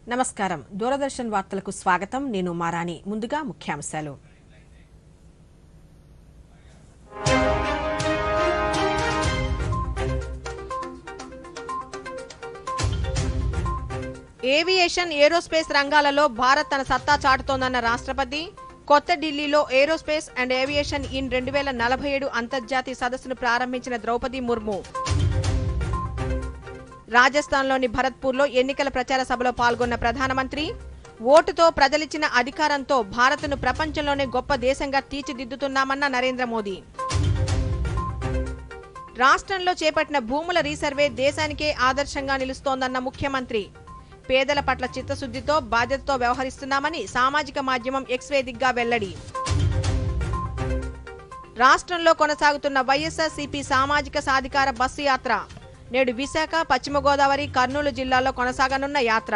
నమస్కారం దూరదర్శన్ వార్తలకు స్వాగతం నేను మారాణి ముందుగా ముఖ్యాంశాలు ఏవియేషన్ ఏరోస్పేస్ రంగాలలో భారత్ తన సత్తా చాటుతోందన్న రాష్ట్రపతి కొత్త ఢిల్లీలో ఏరోస్పేస్ అండ్ ఏవియేషన్ ఇన్ 2047 అంతర్జాతీయ సదస్సును ప్రారంభించిన ద్రౌపది ముర్ము రాజస్థాన్లోని భరత్పూర్లో ఎన్నికల ప్రచార సభలో పాల్గొన్న ప్రధానమంత్రి ఓటుతో ప్రజలిచ్చిన అధికారంతో భారత్ను ప్రపంచంలోనే గొప్ప దేశంగా తీర్చిదిద్దుతున్నామన్న నరేంద్ర మోదీ రాష్ట్రంలో చేపట్టిన భూముల రీసర్వే దేశానికే ఆదర్శంగా నిలుస్తోందన్న ముఖ్యమంత్రి పేదల పట్ల చిత్తశుద్ధితో బాధ్యతతో వ్యవహరిస్తున్నామని సామాజిక మాధ్యమం ఎక్స్ వేదికగా వెల్లడి రాష్ట్రంలో కొనసాగుతున్న వైఎస్ఆర్సీపీ సామాజిక సాధికార బస్సు యాత్ర నేడు విశాఖ పశ్చిమ గోదావరి కర్నూలు జిల్లాల్లో కొనసాగనున్న యాత్ర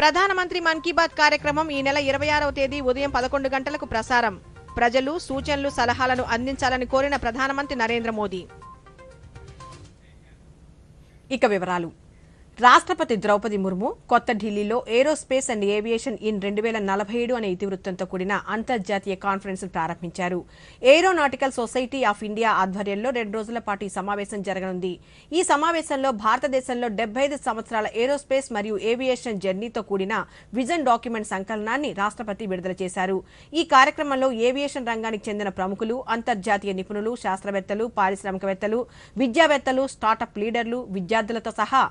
ప్రధానమంత్రి మన్ కీ బాత్ కార్యక్రమం ఈ నెల 26వ తేదీ ఉదయం 11 గంటలకు ప్రసారం ప్రజలు సూచనలు సలహాలను అందించాలని కోరిన ప్రధానమంత్రి నరేంద్ర మోదీ ఇక వివరాలు రాష్ట్రపతి ద్రౌపది ముర్ము కొత్త ఢిల్లీలో ఏరోస్పేస్ అండ్ ఏవియేషన్ ఇన్ 2047 అనే ఇతివృత్తంతో కూడిన అంతర్జాతీయ కాన్ఫరెన్స్ ప్రారంభించారు ఏరోనాటికల్ సొసైటీ ఆఫ్ ఇండియా ఆధ్వర్యంలో 2 రోజుల పాటు ఈ సమావేశం జరగనుంది ఈ సమావేశంలో భారతదేశంలో 75 సంవత్సరాల ఏరోస్పేస్ మరియు ఏవియేషన్ జర్నీతో కూడిన విజన్ డాక్యుమెంట్ సంకలనాన్ని రాష్ట్రపతి విడుదల చేశారు ఈ కార్యక్రమంలో ఏవియేషన్ రంగానికి చెందిన ప్రముఖులు అంతర్జాతీయ నిపుణులు శాస్త్రవేత్తలు పారిశ్రామికవేత్తలు విద్యావేత్తలు స్టార్టప్ లీడర్లు విద్యార్థులతో సహా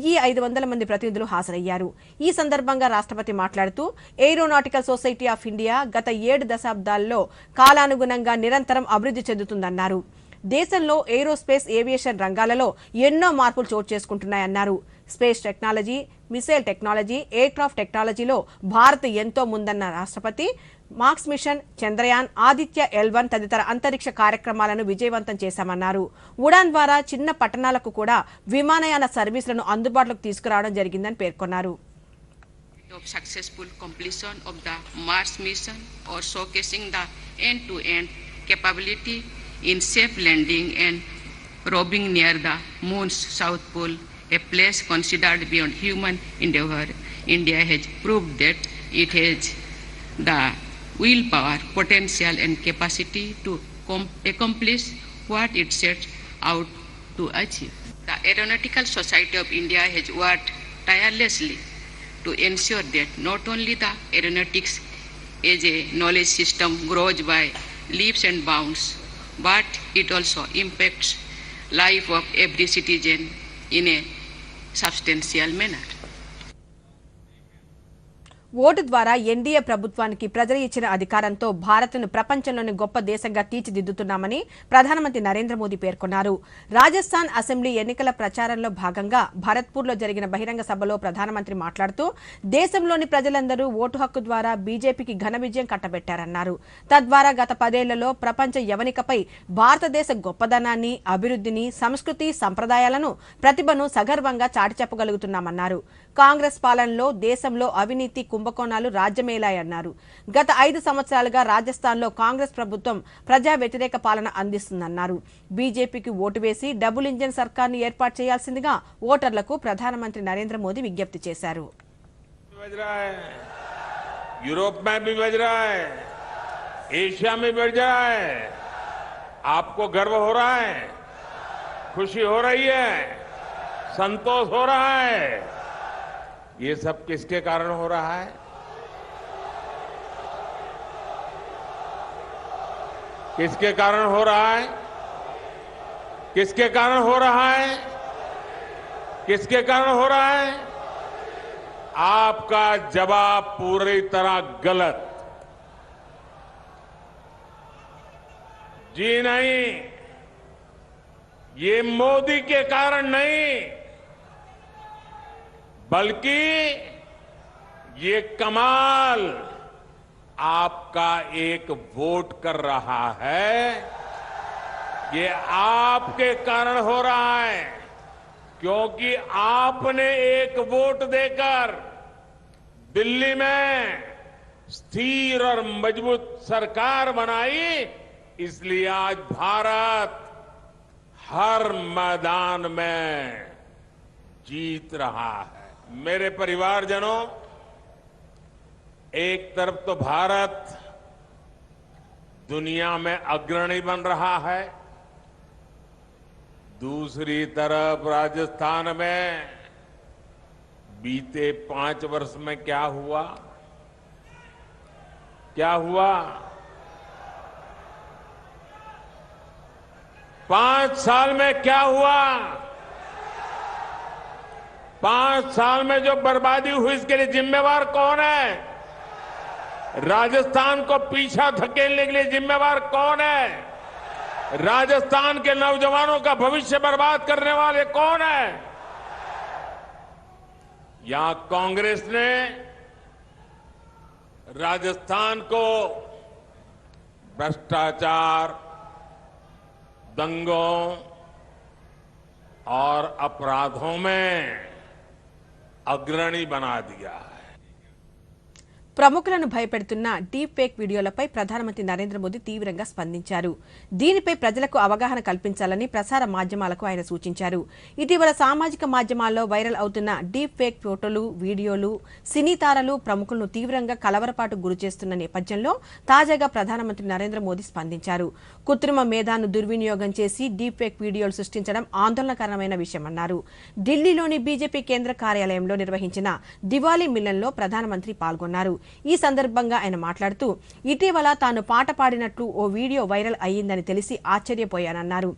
1,500 మంది ప్రతినిధులు హాజరయ్యారు ఈ సందర్భంగా రాష్ట్రపతి మాట్లాడుతూ ఏరోనాటికల్ సొసైటీ ఆఫ్ ఇండియా గత 7 దశాబ్దాల్లో కాలానుగుణంగా నిరంతరం అభివృద్ధి చెందుతుందన్నారు దేశంలో ఏరోస్పేస్ ఏవియేషన్ రంగాలలో ఎన్నో మార్పులు చోటు చేసుకుంటున్నాయన్నారు space technology missile technology aircraft టెక్నాలజీలో భారత్ ఎంతో ముందన్న రాష్ట్రపతి marks machine Chandrayaan Aditya L1 తదితర అంతరిక్ష కార్యక్రమాలను విజయవంతం చేశామన్నారు ఉడాన్ ద్వారా చిన్న పట్టణాలకు కూడా విమానయాన సర్వీసులను అందుబాటులోకి తీసుకురావడం జరిగిందని పేర్కొన్నారు of successful completion of the Mars mission or showcasing the end-to-end capability in safe landing and roving near the moon's south pole, a place considered beyond human endeavor. India has proved that it has the willpower, potential and capacity to accomplish what it sets out to achieve. The Aeronautical Society of India has worked tirelessly to ensure that not only the aeronautics as a knowledge system grows by leaps and bounds, but it also impacts life of every citizen in a substantial manner. Vote ద్వారా NDA ప్రభుత్వానికి ప్రజలు ఇచ్చిన అధికారంతో భారత్ను ప్రపంచంలోని గొప్ప దేశంగా తీర్చిదిద్దుతున్నామని ప్రధానమంత్రి నరేంద్ర మోదీ పేర్కొన్నారు రాజస్థాన్ అసెంబ్లీ ఎన్నికల ప్రచారంలో భాగంగా భరత్పూర్లో జరిగిన బహిరంగ సభలో ప్రధానమంత్రి మాట్లాడుతూ దేశంలోని ప్రజలందరూ ఓటు హక్కు ద్వారా బీజేపీకి ఘన విజయం కట్టబెట్టారన్నారు తద్వారా గత 10 ఏళ్లలో ప్రపంచ యవనికపై భారతదేశ గొప్పదనాన్ని అభివృద్ధిని సంస్కృతి సంప్రదాయాలను ప్రతిభను సగర్వంగా చాటి చెప్పగలుగుతున్నామన్నారు కాంగ్రెస్ పాలనలో దేశంలో అవినీతి కుంభకోణాలు రాజ్యమేలాయన్నారు గత 5 సంవత్సరాలుగా రాజస్థాన్లో కాంగ్రెస్ ప్రభుత్వం ప్రజా వ్యతిరేక పాలన అందిస్తుందన్నారు బీజేపీకి ఓటు వేసి డబుల్ ఇంజిన్ సర్కార్ను ఏర్పాటు చేయాల్సిందిగా ఓటర్లకు ప్రధానమంత్రి నరేంద్ర మోదీ విజ్ఞప్తి చేశారు यूरोप में भी बज रहा है एशिया में बज रहा है आपको गर्व हो रहा है खुशी हो रही है संतोष हो रहा है ये सब किसके कारण हो रहा है किसके कारण हो रहा है किसके कारण हो रहा है किसके कारण हो रहा है आपका जवाब पूरी तरह गलत जी नहीं ये मोदी के कारण नहीं बल्कि ये कमाल आपका एक वोट कर रहा है ये आपके कारण हो रहा है क्योंकि आपने एक वोट देकर दिल्ली में स्थिर और मजबूत सरकार बनाई इसलिए आज भारत हर मैदान में जीत रहा है। मेरे परिवारजनों, एक तरफ तो भारत दुनिया में अग्रणी बन रहा है, दूसरी तरफ राजस्थान में बीते 5 वर्ष में क्या हुआ? 5 साल में क्या हुआ? 5 साल में जो बर्बादी हुई, इसके लिए जिम्मेवार कौन है? राजस्थान को पीछा धकेलने के लिए जिम्मेवार कौन है? राजस्थान के नौजवानों का भविष्य बर्बाद करने वाले कौन है? यहां कांग्रेस ने राजस्थान को भ्रष्टाचार, दंगों और अपराधों में अग्रणी बना दिया है। ప్రముఖులను భయపెడుతున్న డీప్ ఫేక్ వీడియోలపై ప్రధానమంత్రి నరేంద్ర మోదీ తీవ్రంగా స్పందించారు. దీనిపై ప్రజలకు అవగాహన కల్పించాలని ప్రసార మాధ్యమాలకు ఆయన సూచించారు. ఇటీవల సామాజిక మాధ్యమాల్లో వైరల్ అవుతున్న డీప్ ఫేక్ ఫోటోలు, వీడియోలు సినీ తారలు, ప్రముఖులను తీవ్రంగా కలవరపాటుకు గురిచేస్తున్న నేపథ్యంలో తాజాగా ప్రధానమంత్రి నరేంద్ర మోదీ స్పందించారు. కృత్రిమ మేధాను దుర్వినియోగం చేసి డీప్ ఫేక్ వీడియోలు సృష్టించడం ఆందోళనకరమైన విషయమన్నారు. ఢిల్లీలోని బీజేపీ కేంద్ర కార్యాలయంలో నిర్వహించిన దివాళీ మిలన్లో ప్రధానమంత్రి పాల్గొన్నారు. ఈ సందర్భంగా ఆయన మాట్లాడుతూ, ఇటీవల తాను పాట పాడినట్లు ఓ వీడియో వైరల్ అయ్యిందని తెలిసి ఆశ్చర్యపోయానన్నారు.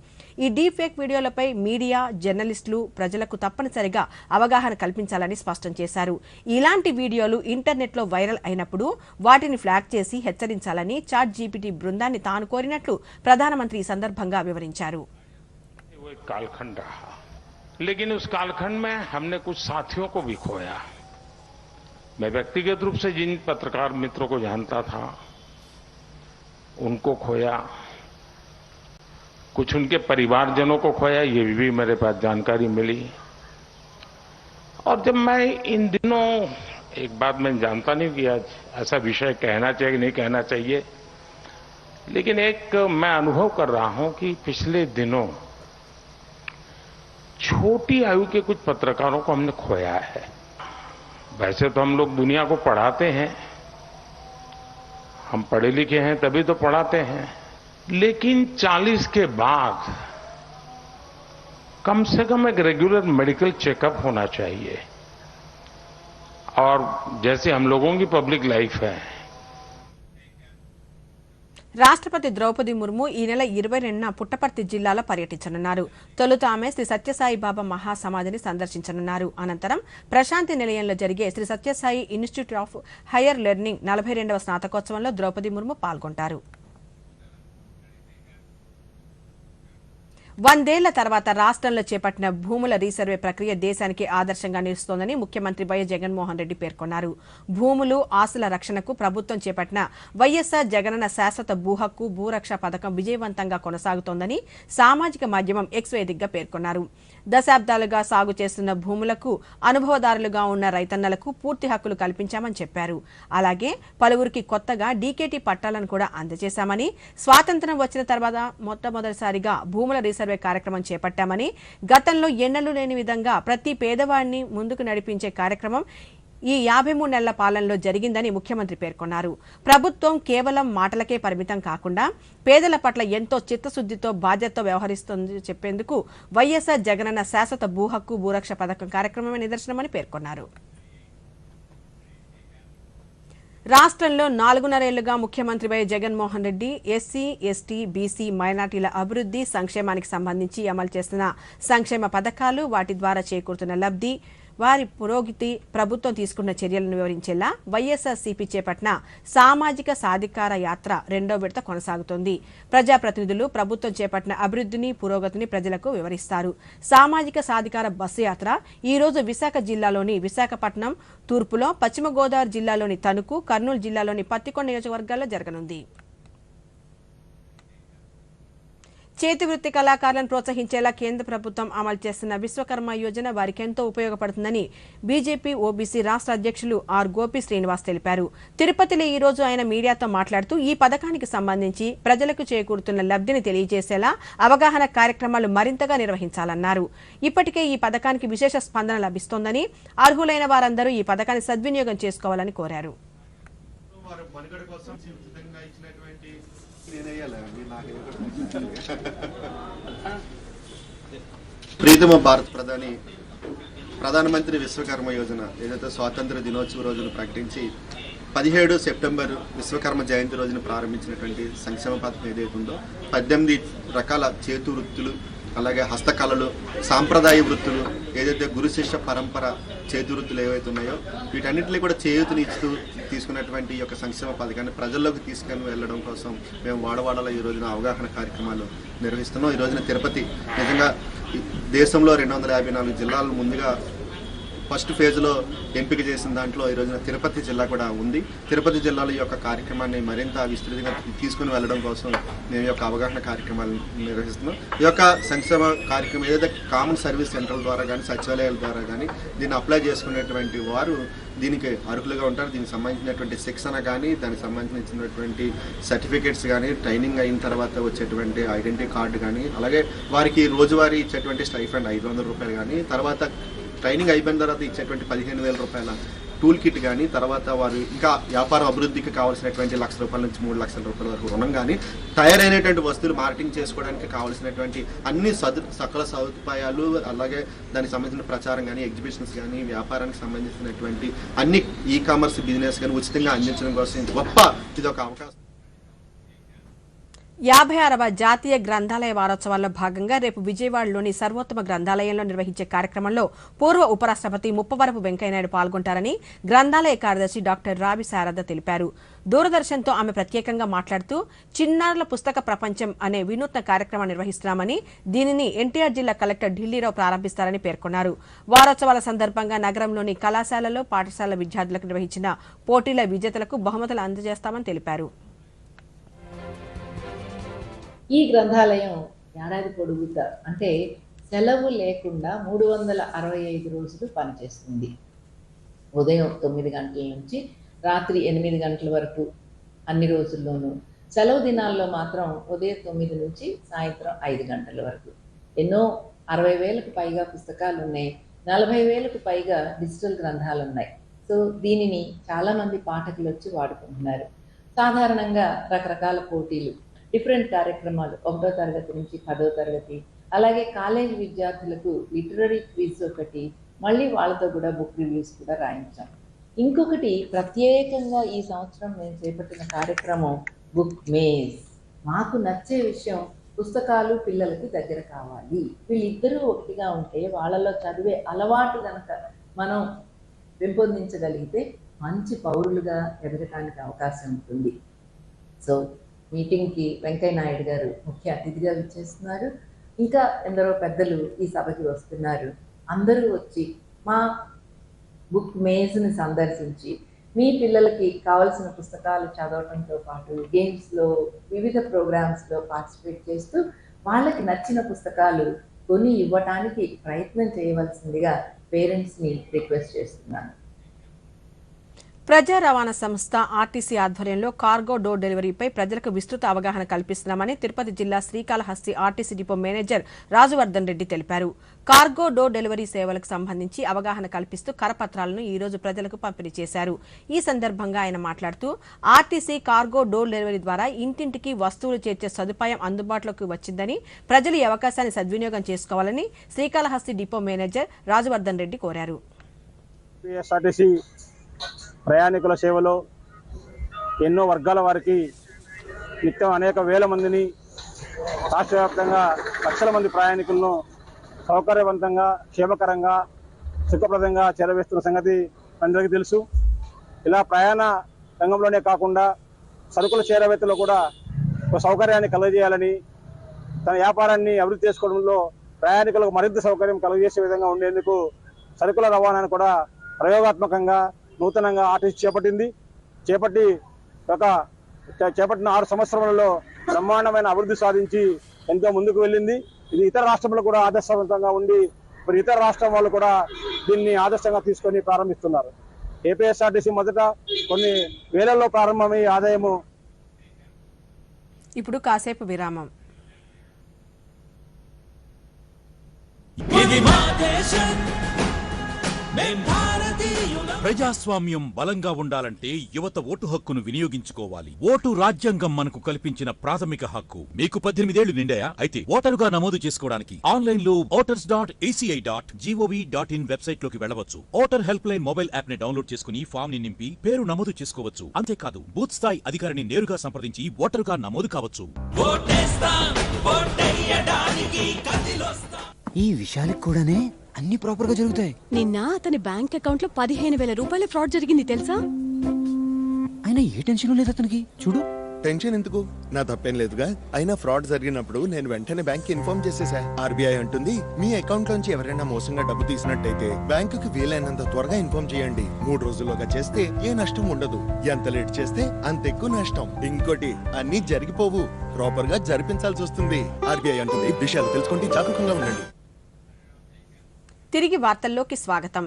ఈ డీప్ ఫేక్ వీడియోలపై మీడియా, జర్నలిస్టులు ప్రజలకు తప్పనిసరిగా అవగాహన కల్పించాలని స్పష్టం చేశారు. ఇలాంటి వీడియోలు ఇంటర్నెట్లో వైరల్ అయినప్పుడు వాటిని ఫ్లాగ్ చేసి హెచ్చరించాలని చాట్ జీపీటీ బృందాన్ని తాను కోరినట్లు ప్రధానమంత్రి ఈ సందర్భంగా వివరించారు. लेकिन उस कालखंड में हमने कुछ साथियों को भी खोया। मैं व्यक्तिगत रूप से जिन पत्रकार मित्रों को जानता था उनको खोया, कुछ उनके परिवारजनों को खोया, ये भी मेरे पास जानकारी मिली। और जब मैं इन दिनों, एक बात मैं जानता नहीं कि आज ऐसा विषय कहना चाहिए नहीं कहना चाहिए, लेकिन एक मैं अनुभव कर रहा हूं कि पिछले दिनों छोटी आयु के कुछ पत्रकारों को हमने खोया है। वैसे तो हम लोग दुनिया को पढ़ाते हैं, हम पढ़े लिखे हैं तभी तो पढ़ाते हैं, लेकिन 40 के बाद कम से कम एक रेगुलर मेडिकल चेकअप होना चाहिए। और जैसे हम लोगों की पब्लिक लाइफ है, రాష్ట్రపతి ద్రౌపది ముర్ము ఈ నెల 22న పుట్టపర్తి జిల్లాలో పర్యటించనున్నారు. తొలుత ఆమె శ్రీ సత్యసాయి బాబా మహాసమాధిని సందర్శించనున్నారు. అనంతరం ప్రశాంతి నిలయంలో జరిగే Shri Sathya Sai institute of higher learning 42వ స్నాతకోత్సవంలో ద్రౌపది ముర్ము పాల్గొంటారు. 100 ఏళ్ల తర్వాత రాష్ట్రంలో చేపట్టిన భూముల రీసర్వే ప్రక్రియ దేశానికి ఆదర్శంగా నిలుస్తోందని ముఖ్యమంత్రి వైఎస్ జగన్మోహన్ రెడ్డి పేర్కొన్నారు. భూములు, ఆస్తుల రక్షణకు ప్రభుత్వం చేపట్టిన వైఎస్ఆర్ జగనన్న శాశ్వత భూ హక్కు, భూరక్ష పథకం విజయవంతంగా కొనసాగుతోందని సామాజిక మాధ్యమం ఎక్స్ వేదికగా పేర్కొన్నారు. దశాబ్దాలుగా సాగు చేస్తున్న భూములకు అనుభవదారులుగా ఉన్న రైతన్నలకు పూర్తి హక్కులు కల్పించామని చెప్పారు. అలాగే పలువురికి కొత్తగా డీకేటీ పట్టాలను కూడా అందజేశామని, స్వాతంత్ర్యం వచ్చిన తర్వాత మొట్టమొదటిసారిగా భూముల రీసర్వే కార్యక్రమం చేపట్టామని, గతంలో ఎన్నడూ లేని విధంగా ప్రతి పేదవాడిని ముందుకు నడిపించే కార్యక్రమం ఈ 53 నెలల పాలనలో జరిగిందని ముఖ్యమంత్రి పేర్కొన్నారు. ప్రభుత్వం కేవలం మాటలకే పరిమితం కాకుండా పేదల పట్ల ఎంతో చిత్తశుద్దితో బాధ్యతతో వ్యవహరిస్తోందని చెప్పేందుకు వైఎస్ఆర్ జగనన్న శాశ్వత భూ హక్కు, భూరక్ష పథకం కార్యక్రమమే నిదర్శనమని పేర్కొన్నారు. రాష్ట్రంలో 4.5 ఏళ్లుగా ముఖ్యమంత్రి YS Jaganmohan Reddy SC, ST, BC, మైనార్టీల అభివృద్ది, సంక్షేమానికి సంబంధించి అమలు చేస్తున్న సంక్షేమ పథకాలు, వాటి ద్వారా చేకూరుతున్న లబ్ధి, వారి పురోగతి, ప్రభుత్వం తీసుకున్న చర్యలను వివరించేలా వైఎస్ఆర్సీపీ చేపట్టిన సామాజిక సాధికార యాత్ర 2వ విడత కొనసాగుతోంది. ప్రజాప్రతినిధులు ప్రభుత్వం చేపట్టిన అభివృద్ధిని, పురోగతిని ప్రజలకు వివరిస్తారు. సామాజిక సాధికార బస్సు యాత్ర ఈ రోజు విశాఖ జిల్లాలోని విశాఖపట్నం తూర్పులో, పశ్చిమ గోదావరి జిల్లాలోని తణుకు, కర్నూలు జిల్లాలోని పత్తికొండ నియోజకవర్గాల్లో జరగనుంది. చేతి వృత్తి కళాకారులను ప్రోత్సహించేలా కేంద్ర ప్రభుత్వం అమలు చేస్తున్న విశ్వకర్మ యోజన వారికి ఎంతో ఉపయోగపడుతుందని బీజేపీ ఓబీసీ రాష్ట్ర అధ్యక్షులు ఆర్ గోపి శ్రీనివాస్ తెలిపారు. తిరుపతిలో ఈ రోజు ఆయన మీడియాతో మాట్లాడుతూ ఈ పథకానికి సంబంధించి ప్రజలకు చేకూరుతున్న లబ్ధిని తెలియజేసేలా అవగాహన కార్యక్రమాలు మరింతగా నిర్వహించాలన్నారు. ఇప్పటికే ఈ పథకానికి విశేష స్పందన లభిస్తోందని, అర్హులైన వారందరూ ఈ పథకాన్ని సద్వినియోగం చేసుకోవాలని కోరారు. ప్రీతమ భారత ప్రధానమంత్రి విశ్వకర్మ యోజన ఏదైతే స్వాతంత్ర దినోత్సవ రోజును ప్రకటించి 17 సెప్టెంబర్ విశ్వకర్మ జయంతి రోజున ప్రారంభించినటువంటి సంక్షేమ పథకం ఏదైతే ఉందో 18 రకాల చేతు వృత్తులు, అలాగే హస్తకళలు, సాంప్రదాయ వృత్తులు, ఏదైతే గురు శిష్య పరంపర చేతి వృత్తులు ఏవైతే ఉన్నాయో వీటన్నిటిని కూడా చేయూతనిస్తూ తీసుకున్నటువంటి ఈ యొక్క సంక్షేమ పథకాన్ని ప్రజల్లోకి తీసుకొని వెళ్ళడం కోసం మేము వాడవాడలో ఈ రోజున అవగాహన కార్యక్రమాలు నిర్వహిస్తున్నాం. ఈ రోజున తిరుపతి నిజంగా దేశంలో 254 జిల్లాలు ముందుగా ఫస్ట్ ఫేజ్లో ఎంపిక చేసిన దాంట్లో ఈ రోజున తిరుపతి జిల్లా కూడా ఉంది. తిరుపతి జిల్లాలో ఈ యొక్క కార్యక్రమాన్ని మరింత విస్తృతంగా తీసుకుని వెళ్ళడం కోసం మేము ఈ యొక్క అవగాహన కార్యక్రమాలు నిర్వహిస్తున్నాం. ఈ యొక్క సంక్షేమ కార్యక్రమం ఏదైతే కామన్ సర్వీస్ సెంటర్ల ద్వారా కానీ సచివాలయాల ద్వారా కానీ దీన్ని అప్లై చేసుకునేటువంటి వారు దీనికి అర్హులుగా ఉంటారు. దీనికి సంబంధించినటువంటి శిక్షణ కానీ, దానికి సంబంధించినటువంటి సర్టిఫికేట్స్ కానీ, ట్రైనింగ్ అయిన తర్వాత వచ్చేటువంటి ఐడెంటిటీ కార్డు కానీ, అలాగే వారికి రోజువారీ ఇచ్చేటువంటి స్టైఫండ్ 500 రూపాయలు కానీ, తర్వాత ట్రైనింగ్ అయిపోయిన తర్వాత ఇచ్చేటువంటి 15,000 రూపాయల టూల్ కిట్ కానీ, తర్వాత వారు ఇంకా వ్యాపారం అభివృద్ధికి కావాల్సినటువంటి ₹1,00,000 నుంచి ₹3,00,000 వరకు రుణం కానీ, తయారైనటువంటి వస్తువులు మార్కెటింగ్ చేసుకోవడానికి కావాల్సినటువంటి అన్ని సకల సదుపాయాలు, అలాగే దానికి సంబంధించిన ప్రచారం కానీ, ఎగ్జిబిషన్స్ కానీ, వ్యాపారానికి సంబంధించినటువంటి అన్ని ఈ-కామర్స్ బిజినెస్ కానీ ఉచితంగా అందించడం కోసం గొప్ప ఇది ఒక అవకాశం. 56వ జాతీయ గ్రంథాలయ వారోత్సవాల్లో భాగంగా రేపు విజయవాడలోని సర్వోత్తమ గ్రంథాలయంలో నిర్వహించే కార్యక్రమంలో పూర్వ ఉపరాష్ట్రపతి ముప్పవరపు వెంకయ్యనాయుడు పాల్గొంటారని గ్రంథాలయ కార్యదర్శి డాక్టర్ రావి శారద తెలిపారు. దూరదర్శన్తో ఆమె ప్రత్యేకంగా మాట్లాడుతూ చిన్నారుల పుస్తక ప్రపంచం అనే వినూత్న కార్యక్రమాన్ని నిర్వహిస్తున్నామని, దీనిని ఎన్టీఆర్ జిల్లా కలెక్టర్ ఢిల్లీలో ప్రారంభిస్తారని పేర్కొన్నారు. వారోత్సవాల సందర్భంగా నగరంలోని కళాశాలలో, పాఠశాల విద్యార్థులకు నిర్వహించిన పోటీల విజేతలకు బహుమతులు అందజేస్తామని తెలిపారు. ఈ గ్రంథాలయం ఏడాది పొడుగుతా అంటే సెలవు లేకుండా 365 రోజులు పనిచేస్తుంది. ఉదయం 9 గంటల నుంచి రాత్రి 8 గంటల వరకు అన్ని రోజుల్లోనూ, సెలవు దినాల్లో మాత్రం ఉదయం 9 నుంచి సాయంత్రం 5 గంటల వరకు. ఎన్నో 60,000కు పైగా పుస్తకాలు ఉన్నాయి, 40,000కు పైగా డిజిటల్ గ్రంథాలు ఉన్నాయి. సో దీనిని చాలామంది పాఠకులు వచ్చి వాడుకుంటున్నారు. సాధారణంగా రకరకాల పోటీలు, డిఫరెంట్ కార్యక్రమాలు 1వ తరగతి నుంచి 10వ తరగతి, అలాగే కాలేజీ విద్యార్థులకు లిటరరీ క్విజ్ ఒకటి, మళ్ళీ వాళ్ళతో కూడా బుక్ రివ్యూస్ కూడా రాయించాం. ఇంకొకటి ప్రత్యేకంగా ఈ సంవత్సరం మేము చేపట్టిన కార్యక్రమం బుక్ మేజ్. మాకు నచ్చే విషయం పుస్తకాలు పిల్లలకి దగ్గర కావాలి. వీళ్ళిద్దరూ ఒకటిగా ఉంటే వాళ్ళలో చదివే అలవాటు కనుక మనం పెంపొందించగలిగితే మంచి పౌరులుగా ఎదగటానికి అవకాశం ఉంటుంది. సో మీటింగ్కి వెంకయ్య నాయుడు గారు ముఖ్య అతిథిగా విచ్చేస్తున్నారు. ఇంకా ఎందరో పెద్దలు ఈ సభకి వస్తున్నారు. అందరూ వచ్చి మా బుక్ మేజ్ని సందర్శించి మీ పిల్లలకి కావలసిన పుస్తకాలు చదవటంతో పాటు గేమ్స్లో, వివిధ ప్రోగ్రామ్స్లో పార్టిసిపేట్ చేస్తూ వాళ్ళకి నచ్చిన పుస్తకాలు కొని ఇవ్వటానికి ప్రయత్నం చేయవలసిందిగా పేరెంట్స్ని రిక్వెస్ట్ చేస్తున్నాను. ప్రజా రవాణా సంస్థ ఆర్టీసీ ఆధ్వర్యంలో కార్గో డోర్ డెలివరీపై ప్రజలకు విస్తృత అవగాహన కల్పిస్తున్నామని తిరుపతి జిల్లా Srikalahasti RTC depot manager Rajavardhan Reddy తెలిపారు. కార్గో డోర్ డెలివరీ సేవలకు సంబంధించి అవగాహన కల్పిస్తూ కరపత్రాలను ఈ రోజు ప్రజలకు పంపిణీ చేశారు. ఈ సందర్భంగా ఆయన మాట్లాడుతూ ఆర్టీసీ కార్గో డోర్ డెలివరీ ద్వారా ఇంటింటికి వస్తువులు చేర్చే సదుపాయం అందుబాటులోకి వచ్చిందని, ప్రజలు ఈ అవకాశాన్ని సద్వినియోగం చేసుకోవాలని శ్రీకాళహస్తి డిపో మేనేజర్ రాజవర్ధన్ రెడ్డి కోరారు. ప్రయాణికుల సేవలో ఎన్నో వర్గాల వారికి నిత్యం అనేక వేల మందిని, రాష్ట్ర వ్యాప్తంగా లక్షల మంది ప్రయాణికులను సౌకర్యవంతంగా, క్షేమకరంగా, సుఖప్రదంగా చేరవేస్తున్న సంగతి అందరికీ తెలుసు. ఇలా ప్రయాణ రంగంలోనే కాకుండా సరుకుల చేరవేతలో కూడా ఒక సౌకర్యాన్ని కలుగజేయాలని, తన వ్యాపారాన్ని అభివృద్ధి చేసుకోవడంలో ప్రయాణికులకు మరింత సౌకర్యం కలుగజేసే విధంగా ఉండేందుకు సరుకుల రవాణాను కూడా ప్రయోగాత్మకంగా నూతనంగా ఆర్టీసీ చేపట్టిన 6 సంవత్సరాలలో బ్రహ్మాండమైన అభివృద్ధి సాధించి ఎంతో ముందుకు వెళ్ళింది. ఇది ఇతర రాష్ట్రంలో కూడా ఆదర్శవంతంగా ఉండి మరి ఇతర రాష్ట్రం వాళ్ళు కూడా దీన్ని ఆదర్శంగా తీసుకొని ప్రారంభిస్తున్నారు. ఏపీఎస్ఆర్టీసీ మొదట కొన్ని వేలల్లో ప్రారంభమై ఆదాయము. ఇప్పుడు కాసేపు విరామం. ప్రజాస్వామ్యం బలంగా ఉండాలంటే యువత ఓటు హక్కును వినియోగించుకోవాలి. ఓటు రాజ్యాంగం మనకు కల్పించిన ప్రాథమిక హక్కు. మీకు 18 ఏళ్లు నిండాయా? అయితే ఓటరుగా నమోదు చేసుకోవడానికి ఆన్లైన్ లో voters.eci.gov.in వెబ్సైట్ లోకి వెళ్ళవచ్చు. Voter help line mobile app ని డౌన్లోడ్ చేసుకుని ఫామ్ ని నింపి పేరు నమోదు చేసుకోవచ్చు. అంతేకాదు బూత్ స్థాయి అధికారిని నేరుగా సంప్రదించి ఓటరుగా నమోదు కావచ్చు. ఈ విషయాలకు కూడానే అన్ని ప్రాపర్ గా జరుగుతాయి. నిన్న అతని బ్యాంక్ అకౌంట్ లో 15,000 రూపాయల ఫ్రాడ్ జరిగింది తెలుసా? అయినా ఏ టెన్షన్ లేదు అతనికి. చూడు, టెన్షన్ ఎందుకు, నా తప్పేం లేదుగా. అయినా ఫ్రాడ్ జరిగినప్పుడు నేను వెంటనే బ్యాంక్ ఇన్ఫార్మ్ చేసేసా. ఆర్బీఐ అంటుంది మీ అకౌంట్ లోంచి ఎవరైనా మోసంగా డబ్బు తీసినట్టయితే బ్యాంకుకి వీలైనంత త్వరగా ఇన్ఫార్మ్ చేయండి. 3 రోజుల్లోగా చేస్తే ఏ నష్టం ఉండదు. ఎంత లేట్ చేస్తే అంత ఎక్కువ నష్టం. ఇంకోటి, అన్ని జరిగిపోవు, ప్రాపర్ గా జరిపించాల్సి వస్తుంది. ఆర్బీఐ అంటుంది. విషయాలు తెలుసుకుంటే జాగరూకంగా ఉండండి. తిరిగి వార్తల్లోకి స్వాగతం.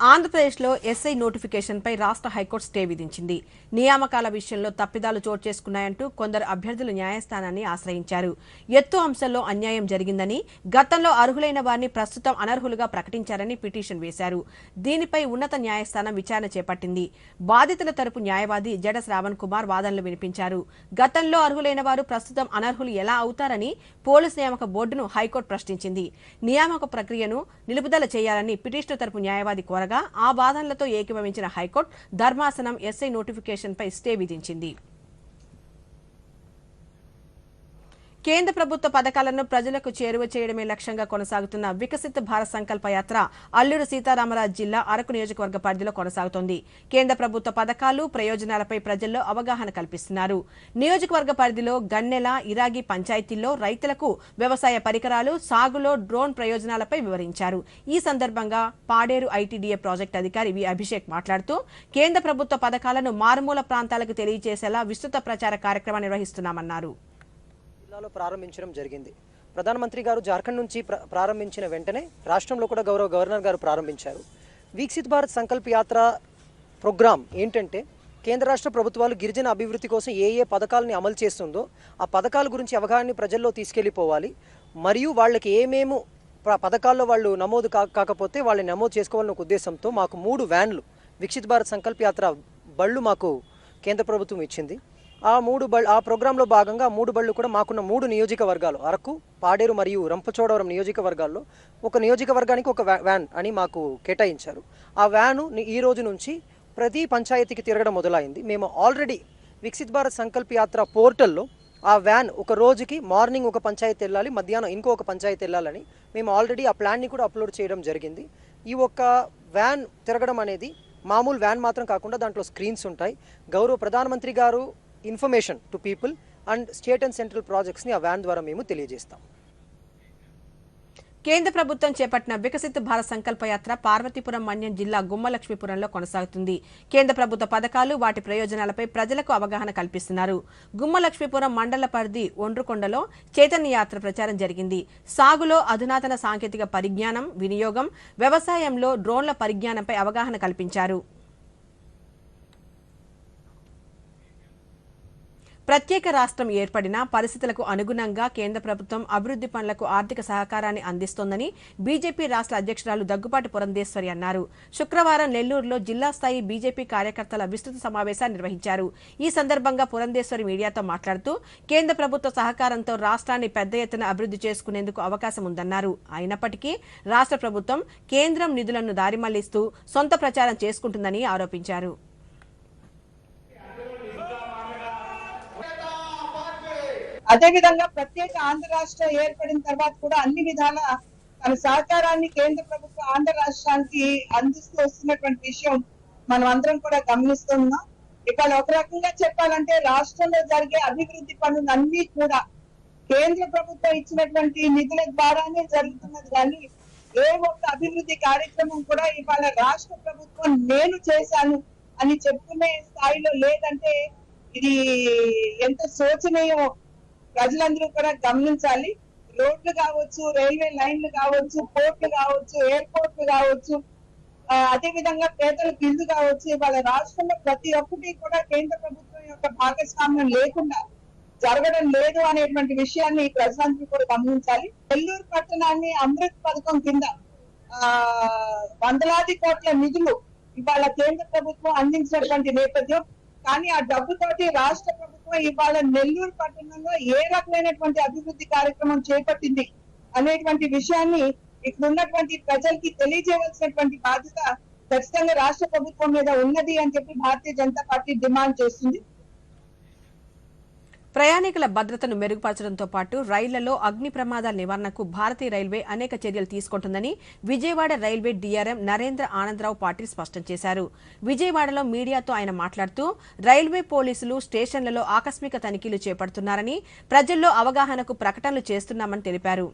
ఆంధ్రప్రదేశ్లో ఎస్ఐ నోటిఫికేషన్పై రాష్ట్ర హైకోర్టు స్టే విధించింది. నియామకాల విషయంలో తప్పిదాలు చోటు చేసుకున్నాయంటూ కొందరు అభ్యర్థులు న్యాయస్థానాన్ని ఆశ్రయించారు. ఎత్తు అంశంలో అన్యాయం జరిగిందని, గతంలో అర్హులైన వారిని ప్రస్తుతం అనర్హులుగా ప్రకటించారని పిటిషన్ వేశారు. దీనిపై ఉన్నత న్యాయస్థానం విచారణ చేపట్టింది. బాధితుల తరపు న్యాయవాది జడ శ్రావణ్ కుమార్ వాదనలు వినిపించారు. గతంలో అర్హులైన వారు ప్రస్తుతం అనర్హులు ఎలా అవుతారని పోలీసు నియామక బోర్డును హైకోర్టు ప్రశ్నించింది. నియామక ప్రక్రియను నిలుపుదల చేయాలని పిటిషనర్ తరపు న్యాయవాది కోరగా ఆ వాదనలతో ఏకీభవించిన హైకోర్టు ధర్మాసనం ఎస్ఐ నోటిఫికేషన్పై స్టే విధించింది. కేంద్ర ప్రభుత్వ పథకాలను ప్రజలకు చేరువ చేయడమే లక్ష్యంగా కొనసాగుతున్న వికసిత్ భారత్ సంకల్ప యాత్ర అల్లూరు సీతారామరాజు జిల్లా అరకు నియోజకవర్గ పరిధిలో కొనసాగుతోంది. కేంద్ర ప్రభుత్వ పథకాలు, ప్రయోజనాలపై ప్రజల్లో అవగాహన కల్పిస్తున్నారు. నియోజకవర్గ పరిధిలో గన్నెల, ఇరాగి పంచాయతీల్లో రైతులకు వ్యవసాయ పరికరాలు, సాగులో డ్రోన్ ప్రయోజనాలపై వివరించారు. ఈ సందర్భంగా పాడేరు ఐటీడీఏ ప్రాజెక్టు అధికారి వి అభిషేక్ మాట్లాడుతూ కేంద్ర ప్రభుత్వ పథకాలను మారుమూల ప్రాంతాలకు తెలియజేసేలా విస్తృత ప్రచార కార్యక్రమం నిర్వహిస్తున్నామన్నారు. జిల్లాలో ప్రారంభించడం జరిగింది. ప్రధానమంత్రి గారు జార్ఖండ్ నుంచి ప్రారంభించిన వెంటనే రాష్ట్రంలో కూడా గౌరవ గవర్నర్ గారు ప్రారంభించారు. వికసిత్ భారత్ సంకల్ప యాత్ర ప్రోగ్రాం ఏంటంటే కేంద్ర రాష్ట్ర ప్రభుత్వాలు గిరిజన అభివృద్ధి కోసం ఏ ఏ పథకాలని అమలు చేస్తుందో ఆ పథకాల గురించి అవగాహన ప్రజల్లో తీసుకెళ్లిపోవాలి. మరియు వాళ్ళకి ఏమేమి పథకాల్లో వాళ్ళు నమోదు కాకపోతే వాళ్ళని నమోదు చేసుకోవాలనే ఉద్దేశంతో మాకు 3 వ్యాన్లు వికసిత్ భారత్ సంకల్ప యాత్ర బళ్ళు మాకు కేంద్ర ప్రభుత్వం ఇచ్చింది. ఆ ప్రోగ్రాంలో భాగంగా 3 బళ్ళు కూడా మాకున్న 3 నియోజకవర్గాలు అరకు, పాడేరు మరియు రంపచోడవరం నియోజకవర్గాల్లో ఒక నియోజకవర్గానికి ఒక వ్యాన్ అని మాకు కేటాయించారు. ఆ వ్యాను ఈ రోజు నుంచి ప్రతి పంచాయతీకి తిరగడం మొదలైంది. మేము ఆల్రెడీ వికసిత్ భారత్ సంకల్ప యాత్ర పోర్టల్లో ఆ వ్యాన్ ఒక రోజుకి మార్నింగ్ ఒక పంచాయతీ వెళ్ళాలి, మధ్యాహ్నం ఇంకొక పంచాయతీ వెళ్ళాలని మేము ఆల్రెడీ ఆ ప్లాన్ని కూడా అప్లోడ్ చేయడం జరిగింది. ఈ ఒక్క వ్యాన్ తిరగడం అనేది మామూలు వ్యాన్ మాత్రం కాకుండా దాంట్లో స్క్రీన్స్ ఉంటాయి. గౌరవ ప్రధానమంత్రి గారు information to people and state and central ప్రాజెక్ట్స్ని ఆ వ్యాన్ ద్వారా మేము తెలియజేస్తాం. కేంద్ర ప్రభుత్వం చేపట్టిన వికసిత్ భారత్ సంకల్ప యాత్ర పార్వతీపురం మన్యం జిల్లా గుమ్మలక్ష్మీపురంలో కొనసాగుతుంది. కేంద్ర ప్రభుత్వ పథకాలు, వాటి ప్రయోజనాలపై ప్రజలకు అవగాహన కల్పిస్తున్నారు. గుమ్మలక్ష్మీపురం మండల పరిధి ఒండ్రుకొండలో చైతన్య యాత్ర ప్రచారం జరిగింది. సాగులో అధునాతన సాంకేతిక పరిజ్ఞానం వినియోగం, వ్యవసాయంలో డ్రోన్ల పరిజ్ఞానంపై అవగాహన కల్పించారు. ప్రత్యేక రాష్ట్రం ఏర్పడినా పరిస్థితులకు అనుగుణంగా కేంద్ర ప్రభుత్వం అభివృద్ధి పనులకు ఆర్థిక సహకారాన్ని అందిస్తోందని బీజేపీ రాష్ట్ర అధ్యక్షురాలు దగ్గుపాటి పురంధేశ్వరి అన్నారు. శుక్రవారం నెల్లూరులో జిల్లా స్థాయి బీజేపీ కార్యకర్తల విస్తృత సమావేశాన్ని నిర్వహించారు. ఈ సందర్భంగా పురంధేశ్వరి మీడియాతో మాట్లాడుతూ కేంద్ర ప్రభుత్వ సహకారంతో రాష్ట్రాన్ని పెద్ద ఎత్తున అభివృద్ధి చేసుకునేందుకు అవకాశం ఉందన్నారు. అయినప్పటికీ రాష్ట్ర ప్రభుత్వం కేంద్రం నిధులను దారిమళ్లిస్తూ సొంత ప్రచారం చేసుకుంటుందని ఆరోపించారు. అదేవిధంగా ప్రత్యేక ఆంధ్ర రాష్ట్రం ఏర్పడిన తర్వాత కూడా అన్ని విధాల తన సహకారాన్ని కేంద్ర ప్రభుత్వం ఆంధ్ర రాష్ట్రానికి అందిస్తూ వస్తున్నటువంటి విషయం మనం అందరం కూడా గమనిస్తున్నాం. ఇవాళ ఒక రకంగా చెప్పాలంటే రాష్ట్రంలో జరిగే అభివృద్ధి పనులు అన్ని కూడా కేంద్ర ప్రభుత్వం ఇచ్చినటువంటి నిధుల ద్వారానే జరుగుతున్నది. కానీ ఏ ఒక్క అభివృద్ధి కార్యక్రమం కూడా ఇవాళ రాష్ట్ర ప్రభుత్వం నేను చేశాను అని చెప్పుకునే స్థాయిలో లేదంటే ఇది ఎంత శోచనీయం. ప్రజలందరూ కూడా గమనించాలి. రోడ్లు కావచ్చు, రైల్వే లైన్లు కావచ్చు, పోర్టులు కావచ్చు, ఎయిర్పోర్ట్లు కావచ్చు, అదే విధంగా పేదలకు ఇల్లు కావచ్చు, వాళ్ళ రాష్ట్రంలో ప్రతి ఒక్కటి కూడా కేంద్ర ప్రభుత్వం యొక్క భాగస్వామ్యం లేకుండా జరగడం లేదు అనేటువంటి విషయాన్ని ప్రజలందరూ కూడా గమనించాలి. నెల్లూరు పట్టణాన్ని అమృత్ పథకం కింద వందలాది కోట్ల నిధులు ఇవాళ కేంద్ర ప్రభుత్వం అందించినటువంటి నేపథ్యం. కానీ ఆ డబ్బుతోటి రాష్ట్ర ప్రభుత్వం ఇవాళ నెల్లూరు పట్టణంలో ఏ రకమైనటువంటి అభివృద్ధి కార్యక్రమం చేపట్టింది అనేటువంటి విషయాన్ని ఇక్కడ ఉన్నటువంటి ప్రజలకి తెలియజేయవలసినటువంటి బాధ్యత ఖచ్చితంగా రాష్ట్ర ప్రభుత్వం మీద ఉన్నది అని చెప్పి భారతీయ జనతా పార్టీ డిమాండ్ చేస్తుంది. ప్రయాణికుల భద్రతను మెరుగుపరచడంతో పాటు రైళ్లలో అగ్ని ప్రమాదాల నివారణకు భారతీయ రైల్వే అనేక చర్యలు తీసుకుంటుందని విజయవాడ రైల్వే డీఆర్ఎం నరేంద్ర ఆనందరావు పాటిల్ స్పష్టం చేశారు. విజయవాడలో మీడియాతో ఆయన మాట్లాడుతూ రైల్వే పోలీసులు స్టేషన్లలో ఆకస్మిక తనిఖీలు చేపడుతున్నారని, ప్రజల్లో అవగాహనకు ప్రకటనలు చేస్తున్నామని తెలిపారు.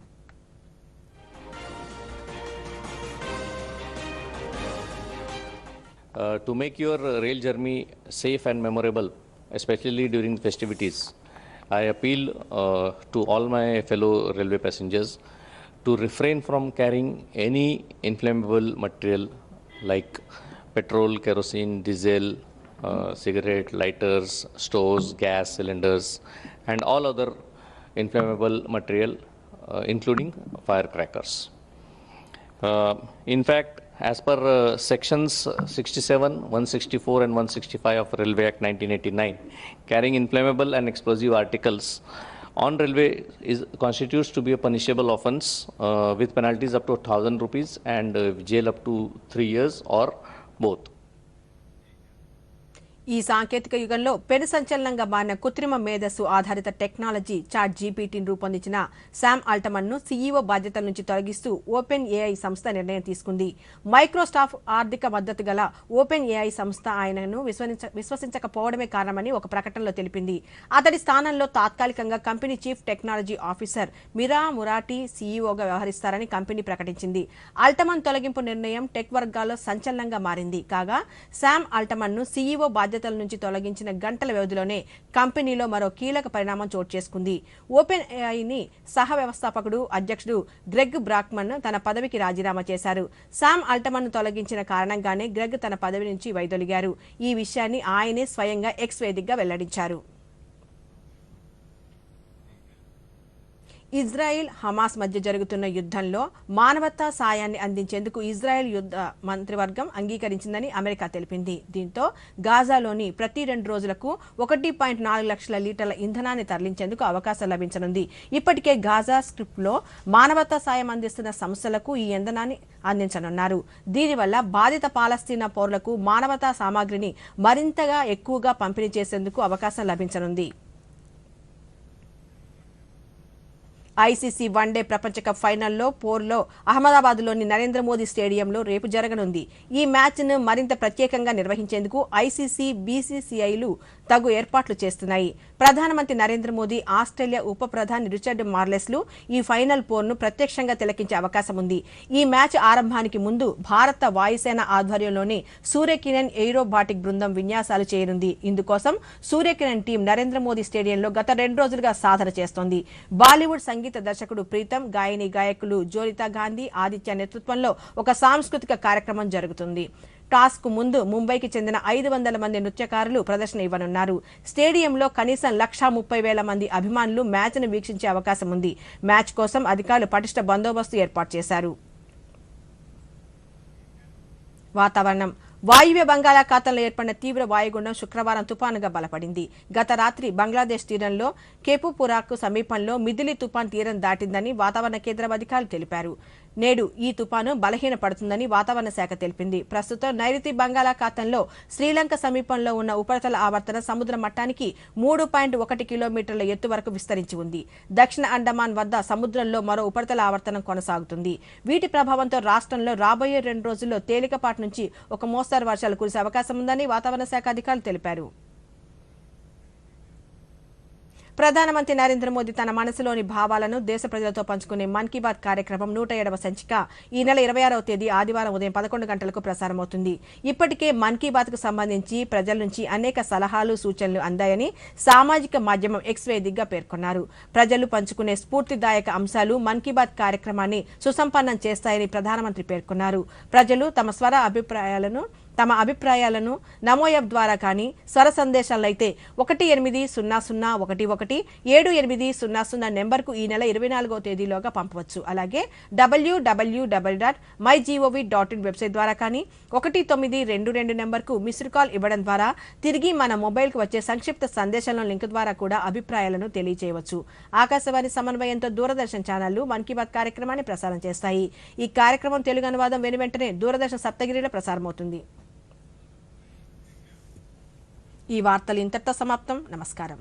To make your rail journey safe and memorable, especially during festivities, I appeal to all my fellow railway passengers to refrain from carrying any inflammable material like petrol, kerosene, diesel, cigarette, lighters, stoves, gas cylinders, and all other inflammable material, including firecrackers. In fact, as per sections 67, 164 and 165 of Railway Act 1989, carrying inflammable and explosive articles on railway constitutes to be a punishable offence with penalties up to 1,000 rupees and jail up to 3 years or both. ఈ సాంకేతిక యుగంలో పెను సంచలనంగా మారిన కృత్రిమ మేధస్సు ఆధారిత technology chat జీపీటీని రూపొందించిన శామ్ ఆల్టమన్ ను సీఈఓ బాధ్యతల నుంచి తొలగిస్తూ ఓపెన్ ఏఐ సంస్థ నిర్ణయం తీసుకుంది. మైక్రోసాఫ్ట్ ఆర్థిక మద్దతు గల ఓపెన్ ఏఐ సంస్థ ఆయనను విశ్వసించకపోవడమే కారణమని ఒక ప్రకటనలో తెలిపింది. అతడి స్థానంలో తాత్కాలికంగా company chief technology officer Mira Murati సీఈఓగా వ్యవహరిస్తారని కంపెనీ ప్రకటించింది. ఆల్టమన్ తొలగింపు నిర్ణయం టెక్ వర్గాల్లో సంచలనంగా మారింది. కాగా శామ్ ఆల్టమన్ ను సీఈఓ బాధ్యతల నుంచి తొలగించిన గంటల వ్యవధిలోనే కంపెనీలో మరో కీలక పరిణామం చోటు చేసుకుంది. ఓపెన్ ఏఐని సహ వ్యవస్థాపకుడు అధ్యక్షుడు గ్రెగ్ బ్రాక్మన్ తన పదవికి రాజీనామా చేశారు. శామ్ ఆల్టమన్ ను తొలగించిన కారణంగానే గ్రెగ్ తన పదవి నుంచి వైదొలిగారు. ఈ విషయాన్ని ఆయనే స్వయంగా ఎక్స్ వేదికగా వెల్లడించారు. ఇజ్రాయిల్ హమాస్ మధ్య జరుగుతున్న యుద్ధంలో మానవతా సాయాన్ని అందించేందుకు ఇజ్రాయెల్ యుద్ధ మంత్రివర్గం అంగీకరించిందని అమెరికా తెలిపింది. దీంతో గాజాలోని ప్రతి 2 రోజులకు 1.4 లక్షల లీటర్ల ఇంధనాన్ని తరలించేందుకు అవకాశం లభించనుంది. ఇప్పటికే గాజా స్ట్రిప్లో మానవతా సాయం అందిస్తున్న సంస్థలకు ఈ ఇంధనాన్ని అందించనున్నారు. దీనివల్ల బాధిత పాలస్తీనా పౌరులకు మానవతా సామాగ్రిని మరింతగా ఎక్కువగా పంపిణీ చేసేందుకు అవకాశం లభించనుంది. ఐసీసీ వన్డే ప్రపంచ కప్ ఫైనల్లో పోర్లో అహ్మదాబాద్లోని నరేంద్ర మోదీ స్టేడియంలో రేపు జరగనుంది. ఈ మ్యాచ్ను మరింత ప్రత్యేకంగా నిర్వహించేందుకు ఐసీసీ, బీసీసీఐలు తగు ఏర్పాట్లు చేస్తున్నాయి. ప్రధానమంత్రి నరేంద్ర మోదీ, ఆస్ట్రేలియా ఉప ప్రధాని రిచర్డ్ మార్లెస్లు ఈ ఫైనల్ పోర్ను ప్రత్యక్షంగా తిలకించే అవకాశం ఉంది. ఈ మ్యాచ్ ఆరంభానికి ముందు భారత వాయుసేన ఆధ్వర్యంలోని సూర్యకిరణ్ ఏరోబాటిక్ బృందం విన్యాసాలు చేయనుంది. ఇందుకోసం సూర్యకిరణ్ టీం నరేంద్ర మోదీ స్టేడియంలో గత 2 రోజులుగా సాధన చేస్తోంది. బాలీవుడ్ సంగీత దర్శకుడు ప్రీతం, గాయని గాయకులు జోరితా గాంధీ, ఆదిత్య నేతృత్వంలో ఒక సాంస్కృతిక కార్యక్రమం జరుగుతుంది. టాస్ కు ముందు ముంబైకి చెందిన 500 మంది నృత్యకారులు ప్రదర్శన ఇవ్వనున్నారు. స్టేడియంలో కనీసం 130,000 మంది అభిమానులు మ్యాచ్ను వీక్షించే అవకాశం ఉంది. మ్యాచ్ కోసం అధికారులు పటిష్ట బందోబస్తు ఏర్పాటు చేశారు. వాతావరణం. వాయువ్య బంగాళాఖాతంలో ఏర్పడిన తీవ్ర వాయుగుండం శుక్రవారం తుపానుగా బలపడింది. గత రాత్రి బంగ్లాదేశ్ తీరంలో కేపుపురాకు సమీపంలో మిథిలి తుపాన్ తీరం దాటిందని వాతావరణ కేంద్రం అధికారులు తెలిపారు. నేడు ఈ తుపాను బలహీనపడుతుందని వాతావరణ శాఖ తెలిపింది. ప్రస్తుతం నైరుతి బంగాళాఖాతంలో శ్రీలంక సమీపంలో ఉన్న ఉపరితల ఆవర్తన సముద్ర మట్టానికి 3.1 కిలోమీటర్ల ఎత్తు వరకు విస్తరించి ఉంది. దక్షిణ అండమాన్ వద్ద సముద్రంలో మరో ఉపరితల ఆవర్తనం కొనసాగుతుంది. వీటి ప్రభావంతో రాష్ట్రంలో రాబోయే 2 రోజుల్లో తేలికపాటి నుంచి ఒక మోస్తరు వర్షాలు కురిసే అవకాశం ఉందని వాతావరణ శాఖ అధికారులు తెలిపారు. ప్రధానమంత్రి నరేంద్ర మోదీ తన మనసులోని భావాలను దేశ ప్రజలతో పంచుకునే మన్ కీ బాత్ కార్యక్రమం 107వ సంచిక ఈ నెల 26వ తేదీ ఆదివారం ఉదయం 11 గంటలకు ప్రసారమవుతుంది. ఇప్పటికే మన్ కీ బాత్ కు సంబంధించి ప్రజల నుంచి అనేక సలహాలు సూచనలు అందాయని సామాజిక మాధ్యమం ఎక్స్ వేదికగా పేర్కొన్నారు. ప్రజలు పంచుకునే స్ఫూర్తిదాయక అంశాలు మన్ కీ బాత్ కార్యక్రమాన్ని సుసంపన్నం చేస్తాయని ప్రధానమంత్రి పేర్కొన్నారు. ప్రజలు తమ అభిప్రాయాలను నమో యాప్ ద్వారా కానీ స్వర సందేశాలను అయితే 1800117800 నెంబర్కు ఈ నెల 24వ తేదీలోగా పంపవచ్చు. అలాగే www.mygov.in వెబ్సైట్ ద్వారా కానీ 1922 నెంబర్కు మిస్డ్ కాల్ ఇవ్వడం ద్వారా తిరిగి మన మొబైల్కు వచ్చే సంక్షిప్త సందేశాల లింక్ ద్వారా కూడా అభిప్రాయాలను తెలియజేయవచ్చు. ఆకాశవాణి సమన్వయంతో దూరదర్శన్ ఛానళ్లు మన్ కీ బాత్ కార్యక్రమాన్ని ప్రసారం చేస్తాయి. ఈ కార్యక్రమం తెలుగు అనువాదం వెంటనే దూరదర్శన్ సప్తగిరిలో ప్రసారమవుతుంది. ఈ వార్తలు ఇంతటితో సమాప్తం. నమస్కారం.